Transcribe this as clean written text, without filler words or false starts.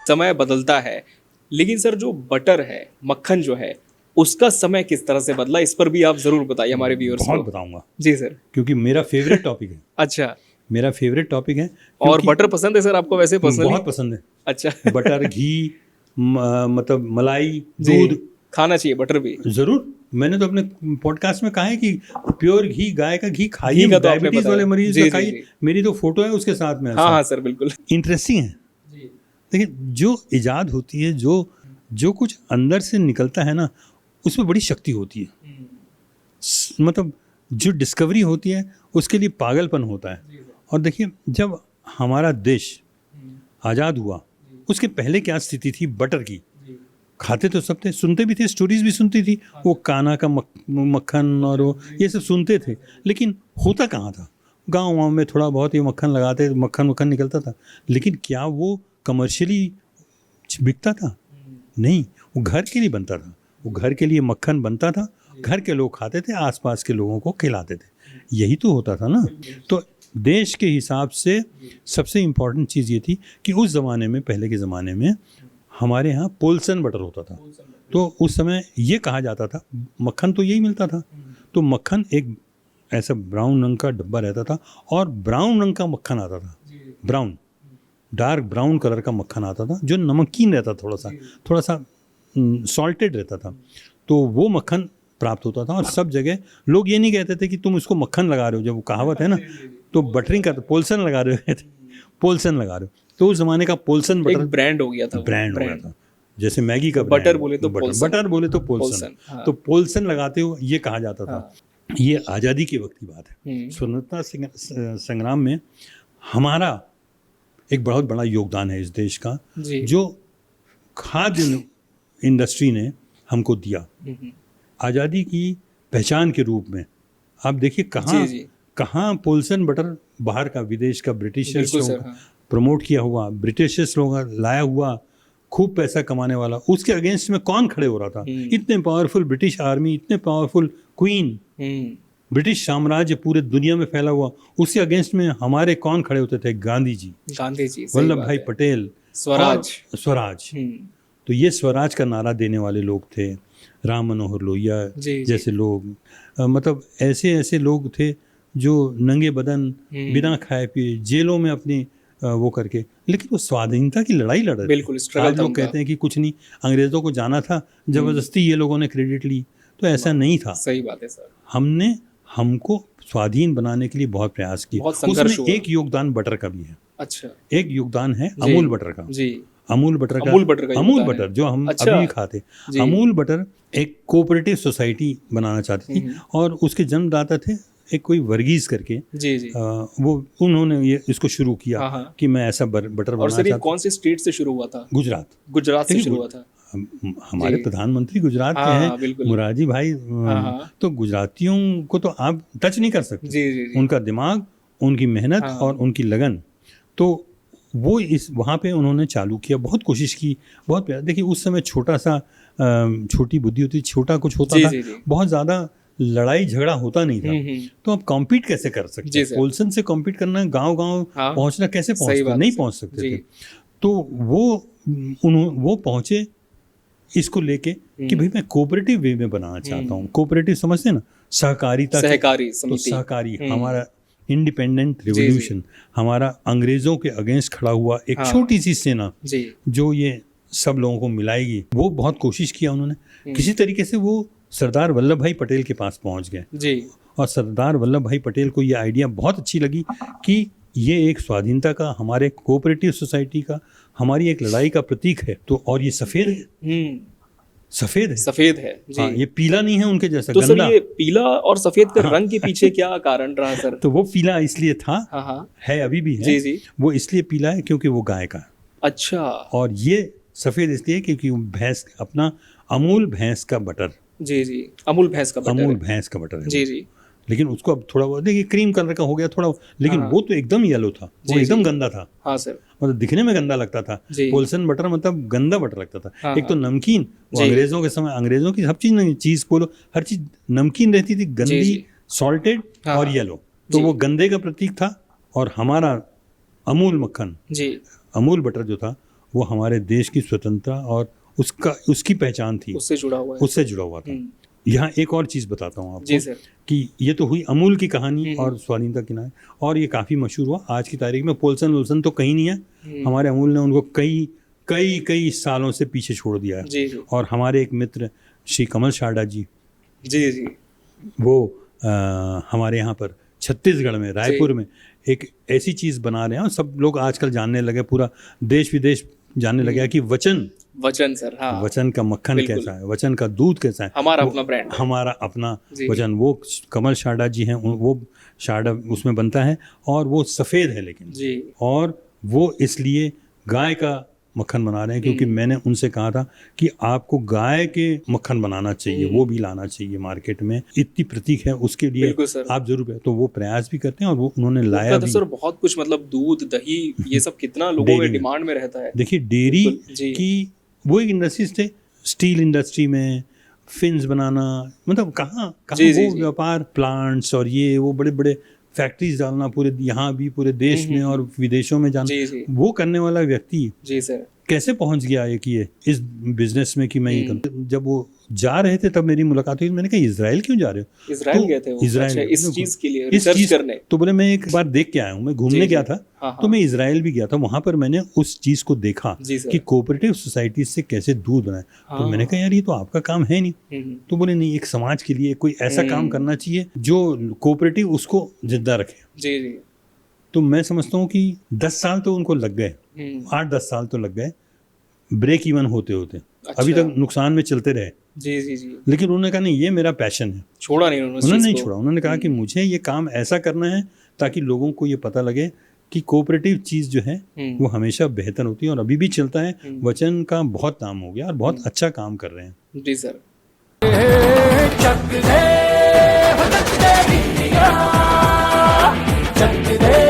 समय बदलता है, लेकिन सर जो बटर है, मक्खन जो है, उसका समय किस तरह से बदला, इस पर भी आप ज़रूर बताइए हमारे व्यूअर्स को। बहुत बताऊंगा जी सर। क्योंकि मेरा फेवरेट टॉपिक है। अच्छा। मेरा फेवरेट टॉपिक है और क्योंकि बटर पसंद है सर आपको वैसे पर्सनली? बहुत पसंद है। अच्छा। बटर, घी, मतलब मलाई, जी, दूध खाना चाहिए बटर भी। जरूर। मैंने तो अपने पॉडकास्ट में कहा है कि प्योर घी, गाय का घी खाइए, घी का तो आपने डायबिटीज बताया। वाले मरीज जी, का जी, खाइए। जी। मेरी तो फोटो है उसके साथ में। हाँ, हाँ सर, बिल्कुल। इंटरेस्टिंग है। जी। देखिए, जो इजाद होती है, जो कुछ अंदर से निकलता है ना, उसमें बड़ी शक्ति होती है। मतलब जो डिस्कवरी होती है उसके लिए पागलपन होता है। और देखिए, जब हमारा देश आज़ाद हुआ, उसके पहले क्या स्थिति थी बटर की। खाते तो सब थे, सुनते भी थे, स्टोरीज भी सुनती थी, वो काना का मक्खन और वो ये सब सुनते थे, लेकिन होता कहाँ था। गाँव में थोड़ा बहुत ये मक्खन लगाते, मक्खन निकलता था, लेकिन क्या वो कमर्शियली बिकता था? नहीं, वो घर के लिए बनता था। वो घर के लिए मक्खन बनता था, घर के लोग खाते थे, आसपास के लोगों को खिलाते थे। यही तो होता था ना। तो देश के हिसाब से सबसे इम्पोर्टेंट चीज़ ये थी कि उस ज़माने में, पहले के ज़माने में हमारे यहाँ पोल्सन बटर होता था। तो उस समय ये कहा जाता था, मक्खन तो यही मिलता था, तो मक्खन एक ऐसा ब्राउन रंग का डब्बा रहता था और ब्राउन रंग का मक्खन आता था। ब्राउन, डार्क ब्राउन कलर का मक्खन आता था, जो नमकीन रहता, थोड़ा सा सॉल्टेड रहता था। तो वो मक्खन प्राप्त होता था। और सब जगह लोग ये नहीं कहते थे कि तुम इसको मक्खन लगा रहे हो, जब वो कहावत है ना, तो बटरिंग का, तो पोल्सन लगा रहे हो कहते, पोल्सन लगा रहे हो। तो उस जमाने का पोल्सन बटर एक ब्रांड हो गया था, ब्रांड हो गया था। जैसे मैगी का बटर ब्रांड, बोले तो पोल्सन, बटर बोले तो पोल्सन। हाँ। तो पोल्सन लगाते हो ये कहा जाता था। हाँ। ये आज़ादी के वक्त की बात है। स्वतंत्रता संग्राम में हमारा एक बहुत बड़ा योगदान है इस देश का, जो खाद्य इंडस्ट्री ने हमको दिया आज़ादी की पहचान के रूप में। आप देखिए कहाँ पोल्सन बटर बाहर का, विदेश का, ब्रिटिशर्स लोगों का प्रमोट किया हुआ, ब्रिटिशर्स लोगों का लाया हुआ, खूब पैसा कमाने वाला, उसके अगेंस्ट में कौन खड़े हो रहा था? इतने पावरफुल ब्रिटिश आर्मी, इतने पावरफुल क्वीन, ब्रिटिश साम्राज्य पूरे दुनिया में फैला हुआ, उसके अगेंस्ट में हमारे कौन खड़े होते थे? गांधी जी, वल्लभ भाई पटेल, स्वराज। तो ये स्वराज का नारा देने वाले लोग थे। राम मनोहर लोहिया जैसे लोग, मतलब ऐसे लोग थे जो नंगे बदन, बिना खाए पिए, जेलों में अपनी वो करके, लेकिन वो स्वाधीनता की लड़ाई लड़ रहे थे। आज लोग कहते हैं कि कुछ नहीं, अंग्रेजों को जाना था, जबरदस्ती ये लोगों ने क्रेडिट ली, तो ऐसा नहीं था। सही बात है सर। हमको स्वाधीन बनाने के लिए बहुत प्रयास किए। उसमें एक योगदान बटर का भी है। अच्छा। एक योगदान है अमूल बटर का। अमूल बटर जो हम अभी भी खाते। अमूल बटर एक कोऑपरेटिव सोसाइटी बनाना चाहती थी, और उसके जन्मदाता थे एक कोई वर्गीज करके। वो उन्होंने ये इसको शुरू किया कि मैं ऐसा बटर बनाना चाहता हूं। कौन से स्टेट से शुरू हुआ था? गुजरात से शुरू हुआ था। हमारे प्रधानमंत्री गुजरात के हैं, मुरारजी भाई। तो गुजरातियों को तो आप टच नहीं कर सकते। उनका दिमाग, उनकी मेहनत और उनकी लगन, तो वो वहाँ पे उन्होंने चालू किया, बहुत कोशिश की, बहुत प्यार। देखिए, उस समय छोटी बुद्धि होती, छोटा कुछ होता था, बहुत ज़्यादा लड़ाई झगड़ा होता नहीं था। तो आप कॉम्पीट कैसे कर सकते? पोल्सन से कॉम्पीट करना, गांव पहुंचना, कैसे पहुंचते? नहीं पहुंच सकते थे। तो वो पहुंचे इसको लेके कि भाई मैं कोऑपरेटिव वे में बनाना चाहता हूँ। कोऑपरेटिव समझते ना, सहकारिता, तो सहकारी। हमारा इंडिपेंडेंट रिवॉल्यूशन, हमारा अंग्रेजों के अगेंस्ट खड़ा हुआ एक छोटी सी सेना जो ये सब लोगों को मिलाएगी, वो बहुत कोशिश किया उन्होंने। किसी तरीके से वो सरदार वल्लभ भाई पटेल के पास पहुंच गए, और सरदार वल्लभ भाई पटेल को ये आइडिया बहुत अच्छी लगी कि ये एक स्वाधीनता का, हमारे कोऑपरेटिव सोसाइटी का, हमारी एक लड़ाई का प्रतीक है। तो और ये सफेद है, सफेद है जी। हाँ, ये पीला नहीं है उनके जैसा, तो गंदा। सर ये पीला और सफेद के रंग के पीछे क्या कारण रहा सर? तो वो पीला इसलिए था, है अभी भी है। जी। वो इसलिए पीला है क्योंकि वो गाय का। अच्छा। और ये सफेद इसलिए क्योंकि भैंस, अपना अमूल भैंस का बटर। जी, अमूल भैंस का बटर है। जी। लेकिन उसको अब थोड़ा बहुत देखिए, क्रीम कलर का हो गया थोड़ा, लेकिन वो तो एकदम येलो था, वो एकदम गंदा था। हाँ सर। मतलब दिखने में गंदा लगता था। पोल्सन बटर मतलब गंदा बटर लगता था। एक तो नमकीन, वो अंग्रेजों के समय, अंग्रेजों की सब चीज बोलो, हर चीज नमकीन रहती थी, गंदी, सॉल्टेड और येलो। तो वो गंदे का प्रतीक था। और हमारा अमूल मक्खन, अमूल बटर जो था, वो हमारे देश की स्वतंत्रता और उसकी पहचान थी, उससे जुड़ा हुआ है। उससे जुड़ा हुआ था। यहाँ एक और चीज़ बताता हूँ जी आपको सर। कि ये तो हुई अमूल की कहानी और स्वाधीनता की कहानी, और ये काफ़ी मशहूर हुआ आज की तारीख में। पोल्सन वोल्सन तो कहीं नहीं है, हमारे अमूल ने उनको कई कई कई सालों से पीछे छोड़ दिया है। जी जी और हमारे एक मित्र श्री कमल शारदा जी, जी जी वो हमारे यहाँ पर छत्तीसगढ़ में रायपुर में एक ऐसी चीज़ बना रहे हैं और सब लोग आजकल जानने लगे, पूरा देश विदेश जानने लगे कि वचन सर, हाँ, वचन का मक्खन कैसा है, वचन का दूध कैसा है, हमारा अपना ब्रांड है। हमारा अपना जी। वचन। वो कमल शारदा जी हैं, वो शारदा उसमें बनता है और वो सफ़ेद है लेकिन जी। और वो इसलिए गाय का मक्खन बना रहे हैं क्योंकि मैंने उनसे कहा था कि आपको गाय के मक्खन बनाना चाहिए, वो भी लाना चाहिए मार्केट में, इतनी प्रतीक है उसके लिए आप जरूर। तो वो प्रयास भी करते हैं और वो उन्होंने लाया भी। सर बहुत कुछ, मतलब दूध दही ये सब कितना लोगों में डिमांड में रहता है। देखिए डेयरी की वो एक इंडस्ट्रीज थे, स्टील इंडस्ट्री में फिन्स बनाना, मतलब कहाँ वो व्यापार, प्लांट्स और ये वो बड़े बड़े फैक्ट्रीज डालना पूरे यहाँ भी, पूरे देश में और विदेशों में जाना, वो करने वाला व्यक्ति जी सर कैसे पहुंच गया है कि ये इस बिजनेस में कि मैं ये करूं। जब वो जा रहे थे तब मेरी मुलाकात हुई, मैंने कहा इजराइल क्यों जा रहे हो? इजराइल गए थे वो? इजराइल इस चीज के लिए रिसर्च करने? तो बोले मैं एक बार देख के आया हूँ, मैं घूमने गया था। तो मैं इजराइल भी गया था, वहां पर मैंने उस चीज को देखा कि कोऑपरेटिव सोसाइटी से कैसे दूध बनाए। तो मैंने कहा यार ये तो आपका काम है नहीं। तो बोले नहीं, एक समाज के लिए कोई ऐसा काम करना चाहिए जो कोऑपरेटिव उसको जिंदा रखे। जी जी। तो मैं समझता हूँ कि 10 साल तो उनको लग गए, 8-10 साल तो लग गए ब्रेक इवन होते होते। अभी तक नुकसान में चलते रहे। जी जी जी। लेकिन उन्होंने कहा नहीं, ये मेरा पैशन है। छोड़ा नहीं उन्होंने नहीं छोड़ा। उन्होंने कहा कि मुझे ये काम ऐसा करना है ताकि लोगों को ये पता लगे कि कोऑपरेटिव चीज़ जो है वो हमेशा बेहतर होती है और अभी भी चलता है। वचन का बहुत नाम हो गया और बहुत अच्छा काम कर रहे हैं। जी सर। चक दे